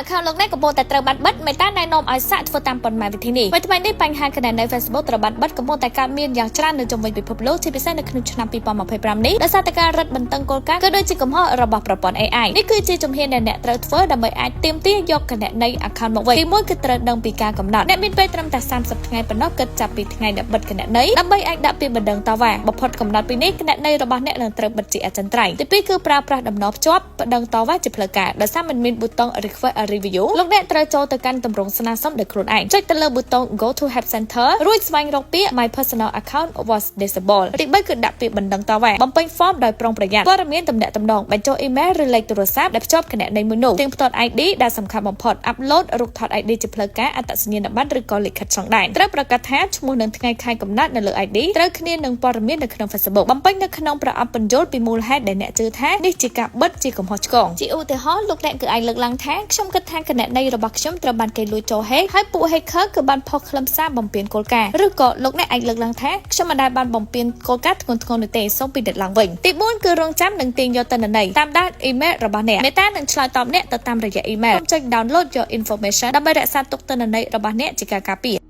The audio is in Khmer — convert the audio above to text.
account លោកនេះកំពុងតែត្រូវបានបិទ Meta ណែនាំឲ្យសាកធ្វើតាមប៉ុន្មានវិធីនេះហើយថ្មីនេះបញ្ហាគណនី Facebook ត្រូវបានបិទកំពុងតែកើតមានយ៉ាងច្រើននៅជុំវិញពិភពលោកជាពិសេសនៅក្នុងឆ្នាំ2025នេះដោយសារតែការរឹតបន្តឹងគោលការណ៍ក៏ដូចជាកំហុសរបស់ប្រព័ន្ធ AI នេះគឺជាជំហានដែលអ្នកត្រូវធ្វើដើម្បីអាចទាមទារយកគណនី account មកវិញទី1គឺត្រូវដឹងពីការកំណត់អ្នកមានពេលត្រឹមតែ30ថ្ងៃប៉ុណ្ណោះគិតចាប់ពីថ្ងៃដែលបិទគណនីដើម្បីអាចដាក់ពាក្យបណ្ដឹងតវ៉ាបំផុតកំណត់ពីនេះគណនីរបស់អ្នកនឹងត្រូវបិទជាអចិន្ត្រៃយ៍ទី2គឺប្រើប្រាស់ដំណភ្ជាប់បណ្ដឹងតវ៉ាជាផ្លូវការដោយសារមិនមានប៊ូតុង request a review លោកអ្នកត្រូវចូលទៅកាន់ទម្រង់ស្នើសុំដោយខ្លួនឯងចុចទៅលើប៊ូតុង go to help center រួចស្វែងរកពាក្យ my personal account was disabled ទី3គឺដាក់ពាក្យបណ្ដឹងតវ៉ាបំពេញ form ដោយប្រុងប្រយ័ត្នព័ត៌មានទំនាក់ទំនងបញ្ចូល email ឬលេខទូរស័ព្ទដែលភ្ជាប់គណនីមួយនោះទៀងផ្ទាត់ ID ដែលសំខាន់បំផុត upload រូបថត ID ជាផ្លូវការអត្តសញ្ញាណប័ណ្ណឬក៏លិខិតឆ្លងដែនត្រូវប្រកាសថាឈ្មោះនិងថ្ងៃខែកំណត់នៅលើ ID ត្រូវគ្នានឹងព័ត៌មាននៅក្នុង Facebook បំពេញនៅក្នុងប្រអប់បញ្ចូលពីមូលហេតុដែលអ្នកជឿថានេះជាការបិទជាកំហុសឆ្គងជាឧទាហរណ៍លោកអ្នកគឺអាចលើកឡើងថាខ្ញុំគិតថាគណនីរបស់ខ្ញុំត្រូវបានគេលួចចូល hack ហើយពួក hacker គឺបានផុសខ្លឹមសារបំពេញគោលការណ៍ឬក៏លោកអ្នកអាចលើកឡើងថាខ្ញុំមិនដែលបានបំពេញគោលការណ៍ធ្ងន់ធ្ងរនោះទេសូមពិនិត្យឡើងវិញទី4គឺរងចាំនឹងទាញយកទិន្នន័យតាមដាន email របស់អ្នក Meta នឹងឆ្លើយតបអ្នកទៅតាមរយៈ email ចុច download your information ដើម្បីរក្សាទុកទិន្នន័យរបស់អ្នកជាការការពារ